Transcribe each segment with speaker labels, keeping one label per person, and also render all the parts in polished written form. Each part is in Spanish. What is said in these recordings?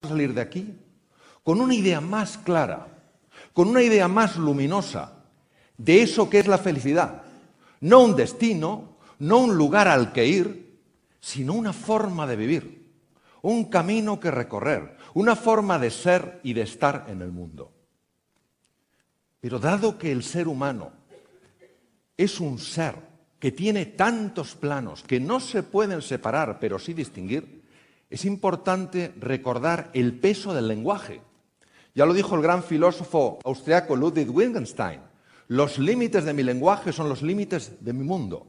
Speaker 1: salir de aquí con una idea más clara, con una idea más luminosa de eso que es la felicidad. No un destino, no un lugar al que ir, sino una forma de vivir, un camino que recorrer, una forma de ser y de estar en el mundo. Pero dado que el ser humano es un ser que tiene tantos planos que no se pueden separar, pero sí distinguir, es importante recordar el peso del lenguaje. Ya lo dijo el gran filósofo austriaco Ludwig Wittgenstein: los límites de mi lenguaje son los límites de mi mundo.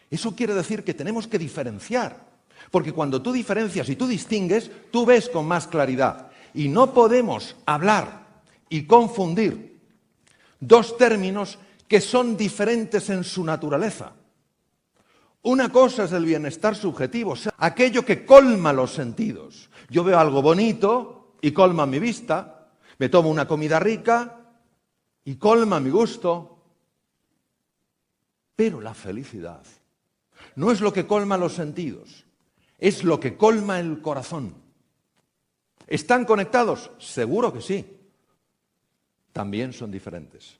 Speaker 1: Eso quiere decir que tenemos que diferenciar, porque cuando tú diferencias y tú distingues, tú ves con más claridad. Y no podemos hablar y confundir dos términos que son diferentes en su naturaleza. Una cosa es el bienestar subjetivo, o sea, aquello que colma los sentidos. Yo veo algo bonito y colma mi vista, me tomo una comida rica y colma mi gusto. Pero la felicidad no es lo que colma los sentidos, es lo que colma el corazón. ¿Están conectados? Seguro que sí. También son diferentes.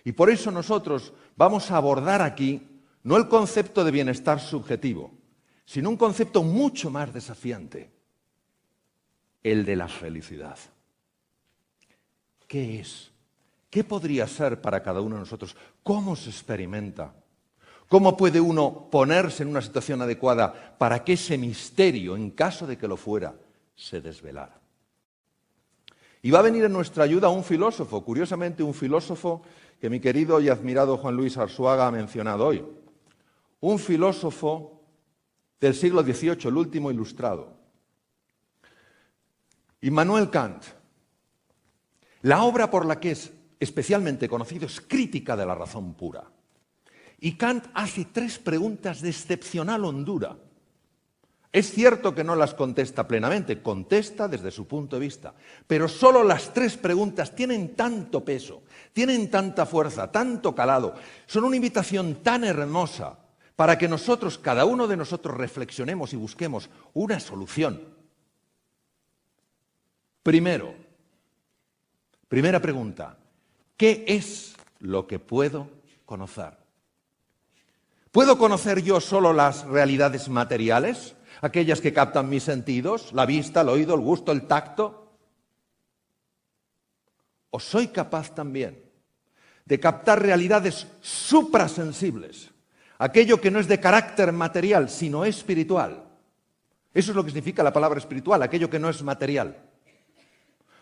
Speaker 1: Y por eso nosotros vamos a abordar aquí no el concepto de bienestar subjetivo, sino un concepto mucho más desafiante: el de la felicidad. ¿Qué es? ¿Qué podría ser para cada uno de nosotros? ¿Cómo se experimenta? ¿Cómo puede uno ponerse en una situación adecuada para que ese misterio, en caso de que lo fuera, se desvelara? Y va a venir en nuestra ayuda un filósofo, curiosamente un filósofo que mi querido y admirado Juan Luis Arzuaga ha mencionado hoy. Un filósofo del siglo XVIII, el último ilustrado. Immanuel Kant. La obra por la que es especialmente conocido es Crítica de la razón pura. Y Kant hace 3 preguntas de excepcional hondura. Es cierto que no las contesta plenamente, contesta desde su punto de vista, pero solo las 3 preguntas tienen tanto peso, tienen tanta fuerza, tanto calado, son una invitación tan hermosa para que nosotros, cada uno de nosotros, reflexionemos y busquemos una solución. Primera pregunta: ¿qué es lo que puedo conocer? ¿Puedo conocer yo solo las realidades materiales? Aquellas que captan mis sentidos, la vista, el oído, el gusto, el tacto. ¿O soy capaz también de captar realidades suprasensibles? Aquello que no es de carácter material, sino espiritual. Eso es lo que significa la palabra espiritual, aquello que no es material.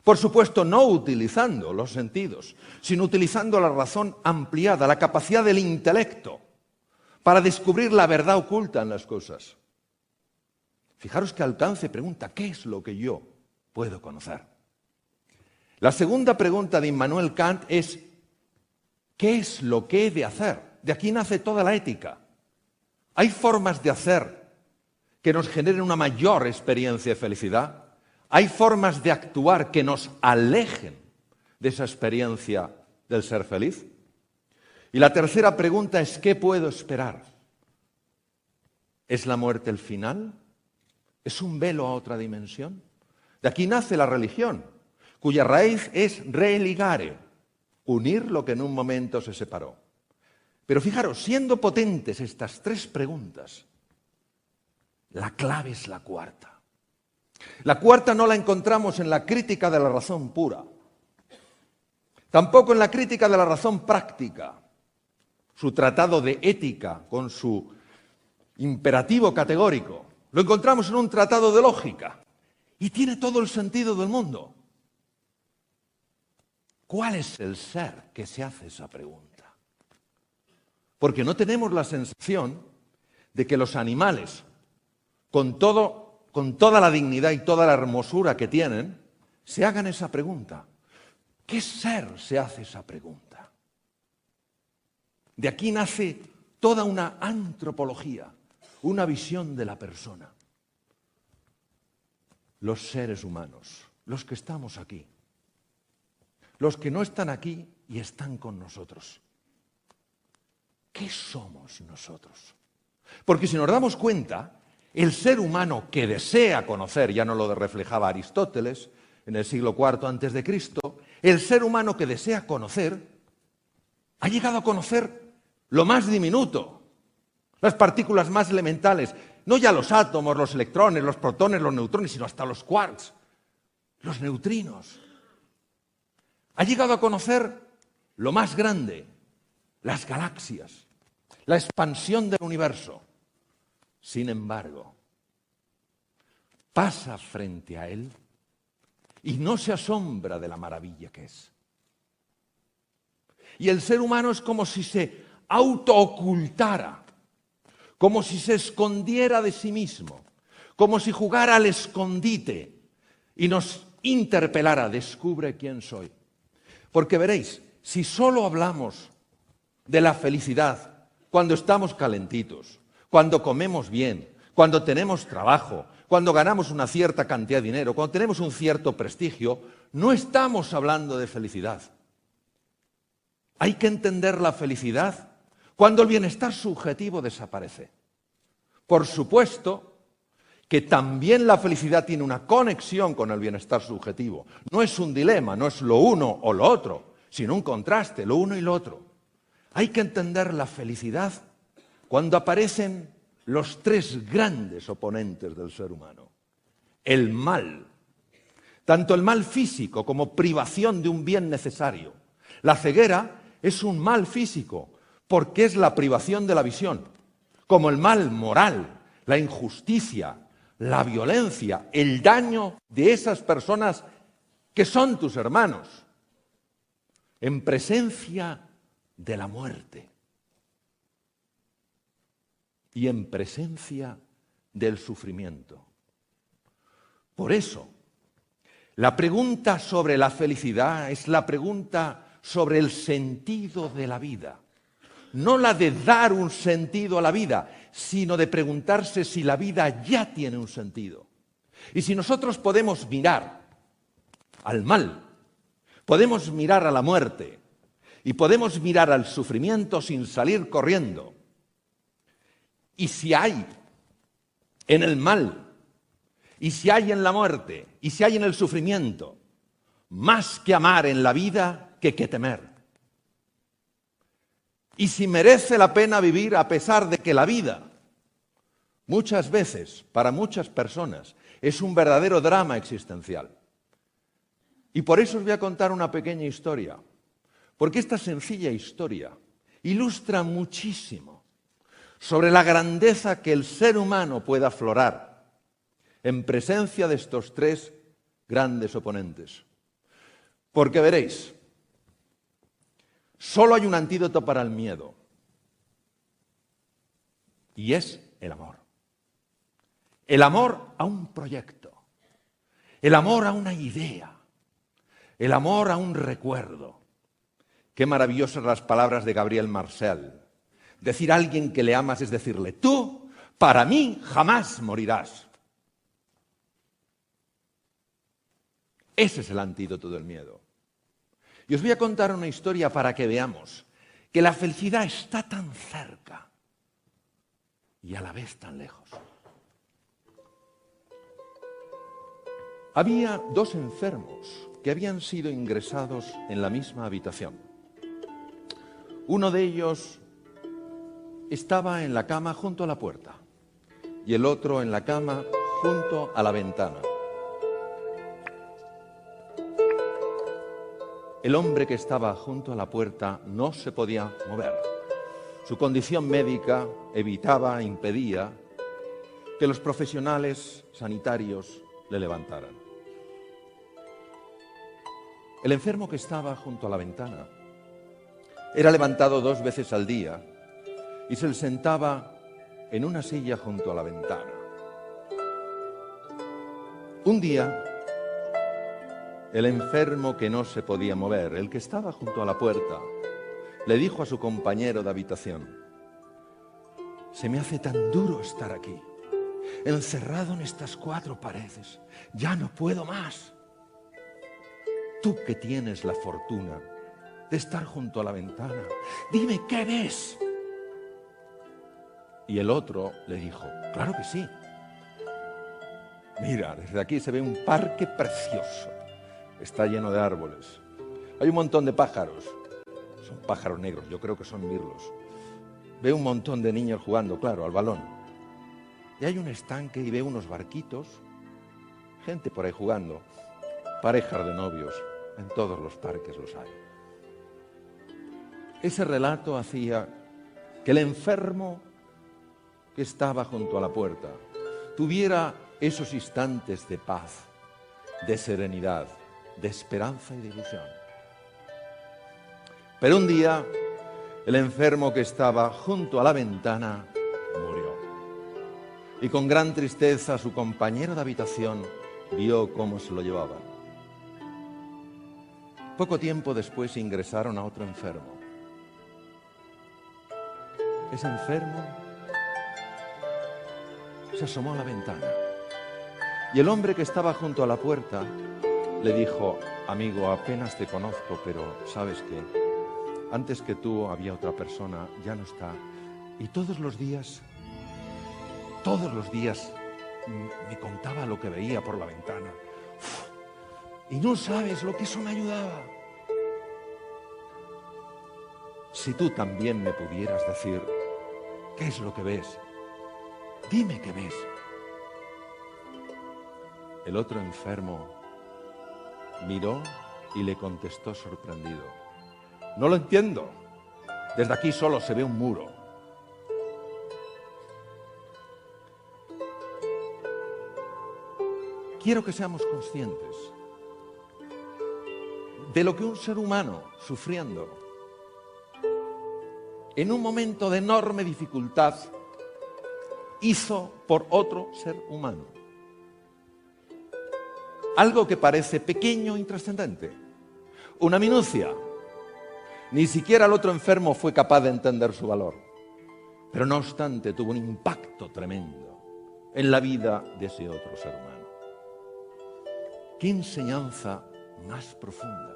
Speaker 1: Por supuesto, no utilizando los sentidos, sino utilizando la razón ampliada, la capacidad del intelecto, para descubrir la verdad oculta en las cosas. Fijaros que Alcance pregunta: ¿qué es lo que yo puedo conocer? La segunda pregunta de Immanuel Kant es: ¿qué es lo que he de hacer? De aquí nace toda la ética. ¿Hay formas de hacer que nos generen una mayor experiencia de felicidad? ¿Hay formas de actuar que nos alejen de esa experiencia del ser feliz? Y la tercera pregunta es: ¿qué puedo esperar? ¿Es la muerte el final? ¿Es un velo a otra dimensión? De aquí nace la religión, cuya raíz es religare, unir lo que en un momento se separó. Pero fijaros, siendo potentes estas 3 preguntas, la clave es la cuarta. La cuarta no la encontramos en la Crítica de la razón pura, tampoco en la Crítica de la razón práctica, su tratado de ética con su imperativo categórico. Lo encontramos en un tratado de lógica y tiene todo el sentido del mundo. ¿Cuál es el ser que se hace esa pregunta? Porque no tenemos la sensación de que los animales, con toda la dignidad y toda la hermosura que tienen, se hagan esa pregunta. ¿Qué ser se hace esa pregunta? De aquí nace toda una antropología, una visión de la persona. Los seres humanos, los que estamos aquí, los que no están aquí y están con nosotros. ¿Qué somos nosotros? Porque si nos damos cuenta, El ser humano que desea conocer, ya no lo reflejaba Aristóteles en el siglo IV antes de Cristo, el ser humano que desea conocer ha llegado a conocer lo más diminuto, las partículas más elementales, no ya los átomos, los electrones, los protones, los neutrones, sino hasta los quarks, los neutrinos. Ha llegado a conocer lo más grande, las galaxias, la expansión del universo. Sin embargo, pasa frente a él y no se asombra de la maravilla que es. Y el ser humano es como si se autoocultara, como si se escondiera de sí mismo, como si jugara al escondite y nos interpelara, descubre quién soy. Porque veréis, si solo hablamos de la felicidad cuando estamos calentitos, cuando comemos bien, cuando tenemos trabajo, cuando ganamos una cierta cantidad de dinero, cuando tenemos un cierto prestigio, no estamos hablando de felicidad. Hay que entender la felicidad cuando el bienestar subjetivo desaparece. Por supuesto que también la felicidad tiene una conexión con el bienestar subjetivo. No es un dilema, no es lo uno o lo otro, sino un contraste, lo uno y lo otro. Hay que entender la felicidad cuando aparecen los tres grandes oponentes del ser humano. El mal, tanto el mal físico como privación de un bien necesario. La ceguera es un mal físico porque es la privación de la visión, como el mal moral, la injusticia, la violencia, el daño de esas personas que son tus hermanos, en presencia de la muerte y en presencia del sufrimiento. Por eso, la pregunta sobre la felicidad es la pregunta sobre el sentido de la vida. No la de dar un sentido a la vida, sino de preguntarse si la vida ya tiene un sentido. Y si nosotros podemos mirar al mal, podemos mirar a la muerte y podemos mirar al sufrimiento sin salir corriendo. Y si hay en el mal, y si hay en la muerte, y si hay en el sufrimiento, más que amar en la vida que temer. Y si merece la pena vivir a pesar de que la vida, muchas veces, para muchas personas, es un verdadero drama existencial. Y por eso os voy a contar una pequeña historia, porque esta sencilla historia ilustra muchísimo sobre la grandeza que el ser humano puede aflorar en presencia de estos tres grandes oponentes. Porque veréis, solo hay un antídoto para el miedo, y es el amor. El amor a un proyecto, el amor a una idea, el amor a un recuerdo. Qué maravillosas las palabras de Gabriel Marcel. Decir a alguien que le amas es decirle, tú, para mí, jamás morirás. Ese es el antídoto del miedo. Y os voy a contar una historia para que veamos que la felicidad está tan cerca y a la vez tan lejos. Había dos enfermos que habían sido ingresados en la misma habitación. Uno de ellos estaba en la cama junto a la puerta y el otro en la cama junto a la ventana. El hombre que estaba junto a la puerta no se podía mover. Su condición médica evitaba, impedía que los profesionales sanitarios le levantaran. El enfermo que estaba junto a la ventana era levantado 2 veces al día y se sentaba en una silla junto a la ventana. Un día, el enfermo que no se podía mover, el que estaba junto a la puerta, le dijo a su compañero de habitación, se me hace tan duro estar aquí, encerrado en estas 4 paredes, ya no puedo más. Tú que tienes la fortuna de estar junto a la ventana, dime qué ves. Y el otro le dijo, claro que sí, Mira, desde aquí se ve un parque precioso. Está lleno de árboles. Hay un montón de pájaros. Son pájaros negros, yo creo que son mirlos. Veo un montón de niños jugando, claro, al balón. Y hay un estanque y veo unos barquitos. Gente por ahí jugando. Parejas de novios. En todos los parques los hay. Ese relato hacía que el enfermo que estaba junto a la puerta tuviera esos instantes de paz, de serenidad, de esperanza y de ilusión. Pero un día, el enfermo que estaba junto a la ventana murió. Y con gran tristeza su compañero de habitación vio cómo se lo llevaban. Poco tiempo después ingresaron a otro enfermo. Ese enfermo se asomó a la ventana y el hombre que estaba junto a la puerta le dijo: amigo, apenas te conozco, pero ¿sabes qué? Antes que tú había otra persona, ya no está. Y todos los días me contaba lo que veía por la ventana. Y no sabes lo que eso me ayudaba. Si tú también me pudieras decir qué es lo que ves, dime qué ves. El otro enfermo miró y le contestó sorprendido: no lo entiendo. Desde aquí solo se ve un muro. Quiero que seamos conscientes de lo que un ser humano sufriendo en un momento de enorme dificultad hizo por otro ser humano. Algo que parece pequeño e intrascendente, una minucia. Ni siquiera el otro enfermo fue capaz de entender su valor, pero no obstante tuvo un impacto tremendo en la vida de ese otro ser humano. ¿Qué enseñanza más profunda?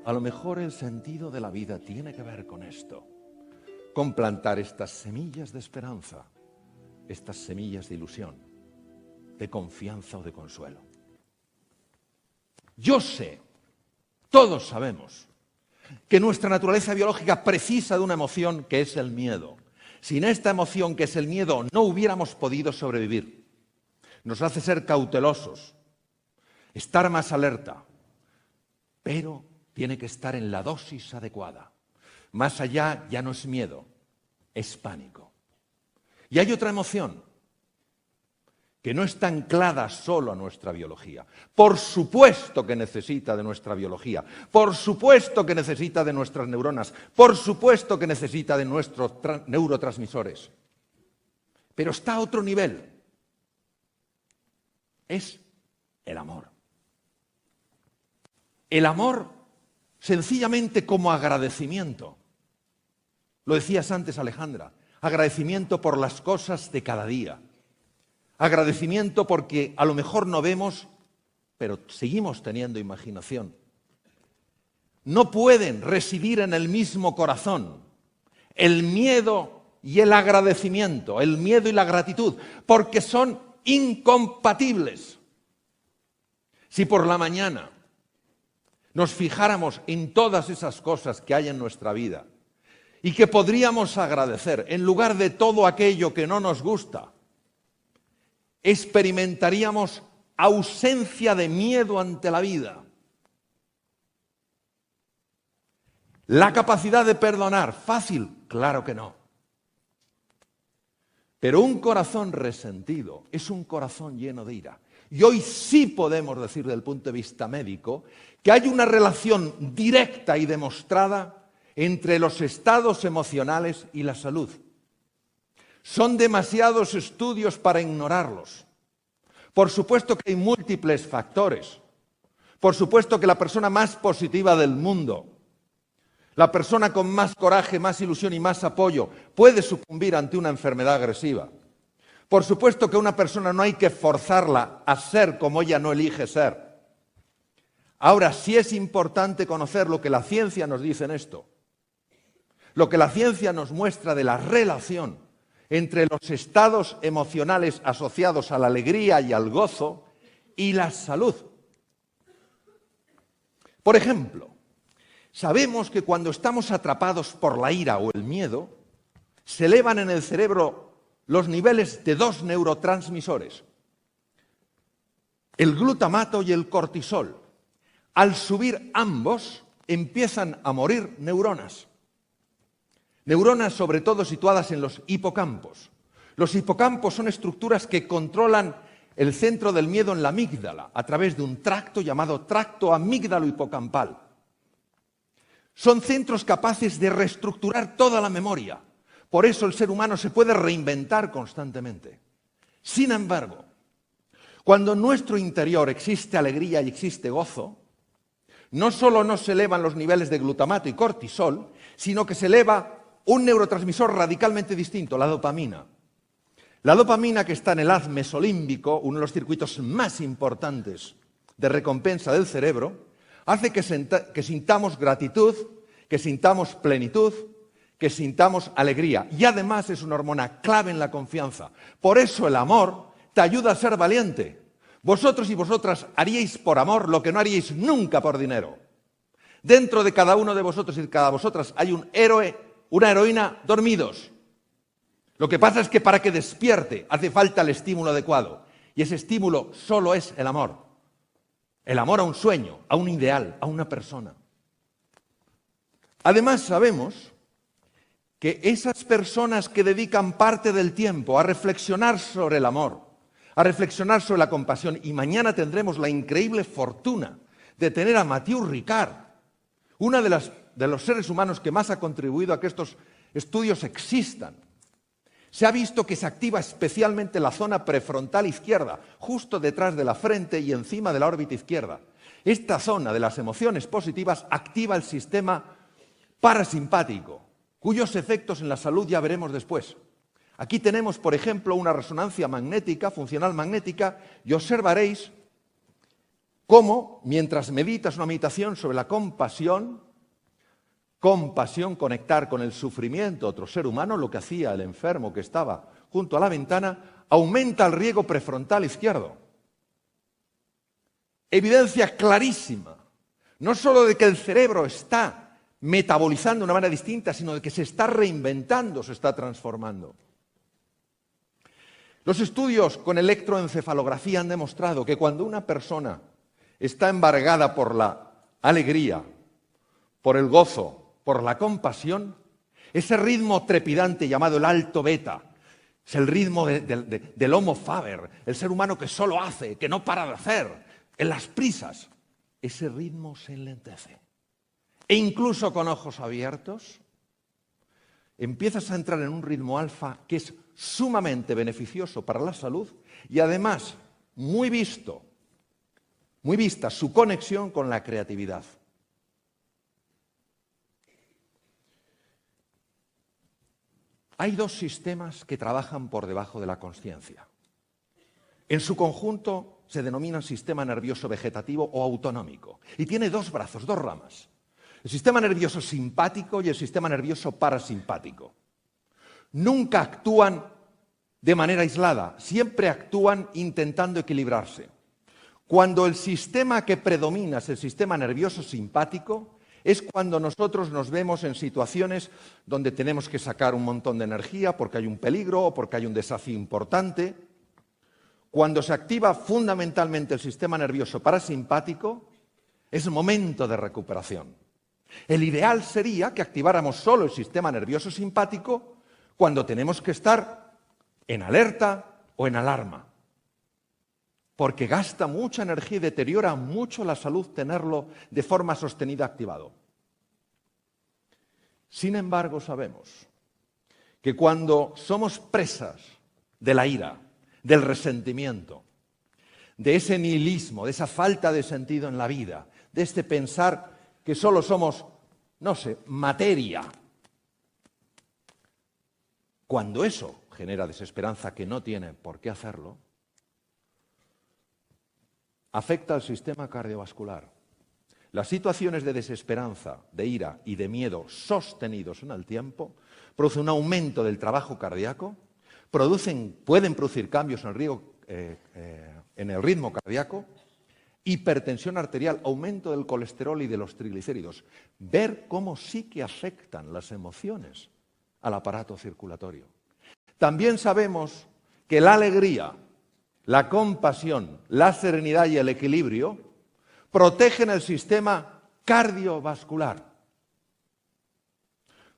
Speaker 1: A lo mejor el sentido de la vida tiene que ver con esto, con plantar estas semillas de esperanza, estas semillas de ilusión, de confianza o de consuelo. Yo sé, todos sabemos, que nuestra naturaleza biológica precisa de una emoción que es el miedo. Sin esta emoción que es el miedo no hubiéramos podido sobrevivir. Nos hace ser cautelosos, estar más alerta, pero tiene que estar en la dosis adecuada. Más allá ya no es miedo, es pánico. Y hay otra emoción que no está anclada solo a nuestra biología. Por supuesto que necesita de nuestra biología, por supuesto que necesita de nuestras neuronas, por supuesto que necesita de nuestros neurotransmisores. Pero está a otro nivel. Es el amor. El amor sencillamente como agradecimiento. Lo decías antes, Alejandra, agradecimiento por las cosas de cada día. Agradecimiento porque a lo mejor no vemos, pero seguimos teniendo imaginación. No pueden residir en el mismo corazón el miedo y el agradecimiento, el miedo y la gratitud, porque son incompatibles. Si por la mañana nos fijáramos en todas esas cosas que hay en nuestra vida y que podríamos agradecer en lugar de todo aquello que no nos gusta, experimentaríamos ausencia de miedo ante la vida. La capacidad de perdonar, fácil, claro que no. Pero un corazón resentido es un corazón lleno de ira. Y hoy sí podemos decir desde el punto de vista médico que hay una relación directa y demostrada entre los estados emocionales y la salud. Son demasiados estudios para ignorarlos. Por supuesto que hay múltiples factores. Por supuesto que la persona más positiva del mundo, la persona con más coraje, más ilusión y más apoyo, puede sucumbir ante una enfermedad agresiva. Por supuesto que una persona no hay que forzarla a ser como ella no elige ser. Ahora, sí es importante conocer lo que la ciencia nos dice en esto. Lo que la ciencia nos muestra de la relación entre los estados emocionales asociados a la alegría y al gozo y la salud. Por ejemplo, sabemos que cuando estamos atrapados por la ira o el miedo, se elevan en el cerebro los niveles de dos neurotransmisores, el glutamato y el cortisol. Al subir ambos, empiezan a morir neuronas. Neuronas sobre todo situadas en los hipocampos. Los hipocampos son estructuras que controlan el centro del miedo en la amígdala, a través de un tracto llamado tracto amígdalo-hipocampal. Son centros capaces de reestructurar toda la memoria. Por eso el ser humano se puede reinventar constantemente. Sin embargo, cuando en nuestro interior existe alegría y existe gozo, no solo no se elevan los niveles de glutamato y cortisol, sino que se eleva un neurotransmisor radicalmente distinto, la dopamina. La dopamina, que está en el haz mesolímbico, uno de los circuitos más importantes de recompensa del cerebro, hace que sintamos gratitud, que sintamos plenitud, que sintamos alegría. Y además es una hormona clave en la confianza. Por eso el amor te ayuda a ser valiente. Vosotros y vosotras haríais por amor lo que no haríais nunca por dinero. Dentro de cada uno de vosotros y de cada vosotras hay un héroe, una heroína dormidos. Lo que pasa es que para que despierte hace falta el estímulo adecuado. Y ese estímulo solo es el amor. El amor a un sueño, a un ideal, a una persona. Además sabemos que esas personas que dedican parte del tiempo a reflexionar sobre el amor, a reflexionar sobre la compasión, y mañana tendremos la increíble fortuna de tener a Mathieu Ricard, una de los seres humanos que más ha contribuido a que estos estudios existan. Se ha visto que se activa especialmente la zona prefrontal izquierda, justo detrás de la frente y encima de la órbita izquierda. Esta zona de las emociones positivas activa el sistema parasimpático, cuyos efectos en la salud ya veremos después. Aquí tenemos, por ejemplo, una resonancia magnética, funcional magnética, y observaréis cómo, mientras meditas una meditación sobre la compasión, conectar con el sufrimiento de otro ser humano, lo que hacía el enfermo que estaba junto a la ventana, aumenta el riego prefrontal izquierdo. Evidencia clarísima, no solo de que el cerebro está metabolizando de una manera distinta, sino de que se está reinventando, se está transformando. Los estudios con electroencefalografía han demostrado que cuando una persona está embargada por la alegría, por el gozo, por la compasión, ese ritmo trepidante llamado el alto beta, es el ritmo del Homo faber, el ser humano que solo hace, que no para de hacer, en las prisas, ese ritmo se enlentece. E incluso con ojos abiertos, empiezas a entrar en un ritmo alfa que es sumamente beneficioso para la salud y además muy vista su conexión con la creatividad. Hay dos sistemas que trabajan por debajo de la consciencia. En su conjunto se denominan sistema nervioso vegetativo o autonómico y tiene dos brazos, dos ramas. El sistema nervioso simpático y el sistema nervioso parasimpático. Nunca actúan de manera aislada, siempre actúan intentando equilibrarse. Cuando el sistema que predomina es el sistema nervioso simpático, es cuando nosotros nos vemos en situaciones donde tenemos que sacar un montón de energía porque hay un peligro o porque hay un desafío importante. Cuando se activa fundamentalmente el sistema nervioso parasimpático, es momento de recuperación. El ideal sería que activáramos solo el sistema nervioso simpático cuando tenemos que estar en alerta o en alarma. Porque gasta mucha energía y deteriora mucho la salud tenerlo de forma sostenida activado. Sin embargo, sabemos que cuando somos presas de la ira, del resentimiento, de ese nihilismo, de esa falta de sentido en la vida, de este pensar que solo somos, no sé, materia, cuando eso genera desesperanza, que no tiene por qué hacerlo, afecta al sistema cardiovascular. Las situaciones de desesperanza, de ira y de miedo sostenidos en el tiempo producen un aumento del trabajo cardíaco pueden producir cambios en el ritmo cardíaco, hipertensión arterial, aumento del colesterol y de los triglicéridos. Ver cómo sí que afectan las emociones al aparato circulatorio. También sabemos que la alegría, la compasión, la serenidad y el equilibrio protegen el sistema cardiovascular.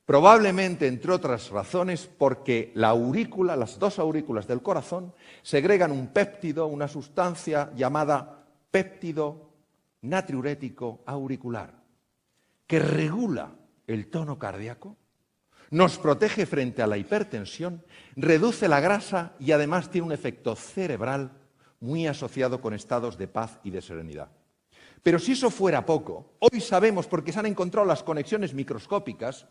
Speaker 1: Probablemente, entre otras razones, porque las dos aurículas del corazón segregan un péptido, una sustancia llamada péptido natriurético auricular, que regula el tono cardíaco, nos protege frente a la hipertensión, reduce la grasa y además tiene un efecto cerebral muy asociado con estados de paz y de serenidad. Pero si eso fuera poco, hoy sabemos, porque se han encontrado las conexiones microscópicas,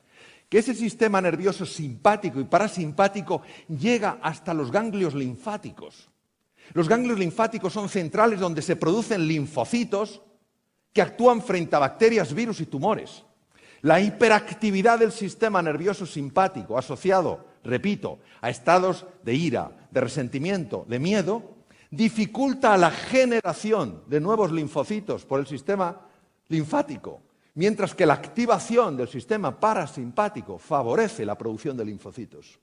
Speaker 1: que ese sistema nervioso simpático y parasimpático llega hasta los ganglios linfáticos. Los ganglios linfáticos son centrales donde se producen linfocitos que actúan frente a bacterias, virus y tumores. La hiperactividad del sistema nervioso simpático asociado, repito, a estados de ira, de resentimiento, de miedo, dificulta la generación de nuevos linfocitos por el sistema linfático, mientras que la activación del sistema parasimpático favorece la producción de linfocitos.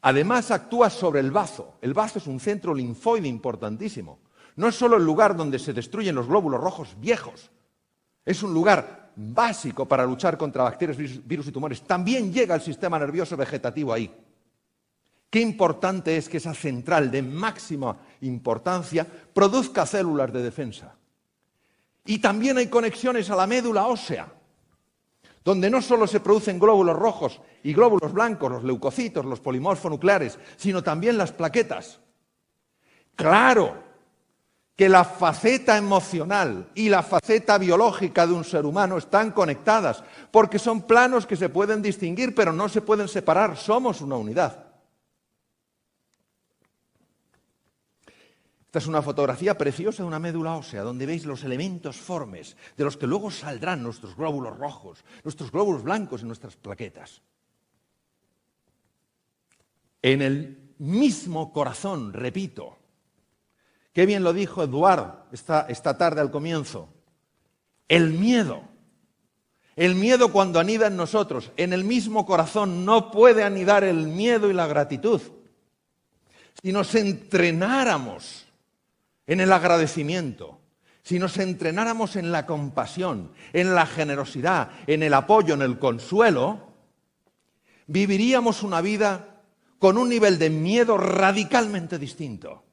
Speaker 1: Además, actúa sobre el bazo. El bazo es un centro linfoide importantísimo. No es solo el lugar donde se destruyen los glóbulos rojos viejos, es un lugar básico para luchar contra bacterias, virus y tumores. También llega el sistema nervioso vegetativo ahí. Qué importante es que esa central de máxima importancia produzca células de defensa. Y también hay conexiones a la médula ósea, donde no solo se producen glóbulos rojos y glóbulos blancos, los leucocitos, los polimorfonucleares, sino también las plaquetas. Claro que la faceta emocional y la faceta biológica de un ser humano están conectadas, porque son planos que se pueden distinguir, pero no se pueden separar, somos una unidad. Esta es una fotografía preciosa de una médula ósea, donde veis los elementos formes, de los que luego saldrán nuestros glóbulos rojos, nuestros glóbulos blancos y nuestras plaquetas. En el mismo corazón, repito, qué bien lo dijo Eduard esta tarde al comienzo, el miedo cuando anida en nosotros, en el mismo corazón no puede anidar el miedo y la gratitud. Si nos entrenáramos en el agradecimiento, si nos entrenáramos en la compasión, en la generosidad, en el apoyo, en el consuelo, viviríamos una vida con un nivel de miedo radicalmente distinto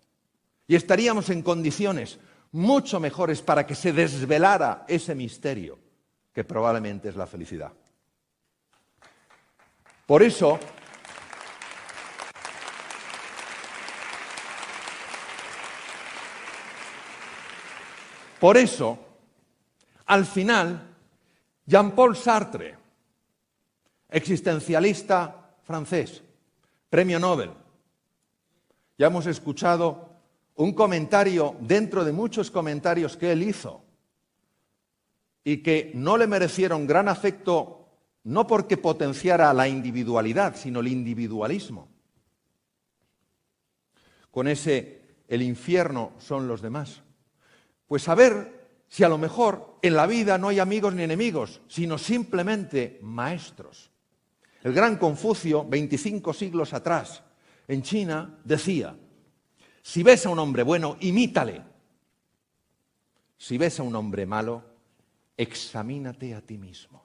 Speaker 1: y estaríamos en condiciones mucho mejores para que se desvelara ese misterio que probablemente es la felicidad. Por eso, al final, Jean-Paul Sartre, existencialista francés, premio Nobel, ya hemos escuchado un comentario dentro de muchos comentarios que él hizo y que no le merecieron gran afecto, no porque potenciara la individualidad, sino el individualismo. Con el infierno son los demás. Pues a ver si a lo mejor en la vida no hay amigos ni enemigos, sino simplemente maestros. El gran Confucio, 25 siglos atrás, en China, decía: si ves a un hombre bueno, imítale. Si ves a un hombre malo, examínate a ti mismo.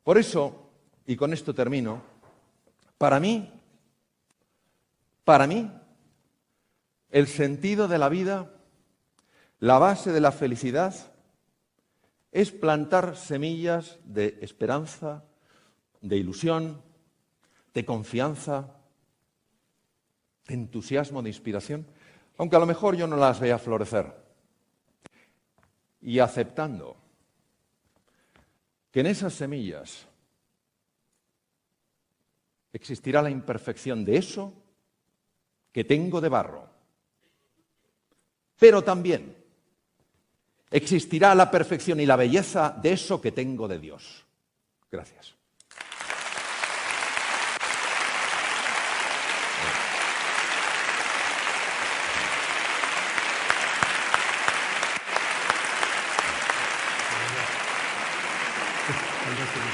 Speaker 1: Por eso, y con esto termino, para mí, el sentido de la vida, la base de la felicidad, es plantar semillas de esperanza, de ilusión, de confianza, de entusiasmo, de inspiración, aunque a lo mejor yo no las vea florecer. Y aceptando que en esas semillas existirá la imperfección de eso que tengo de barro, pero también existirá la perfección y la belleza de eso que tengo de Dios. Gracias.
Speaker 2: Fantástico.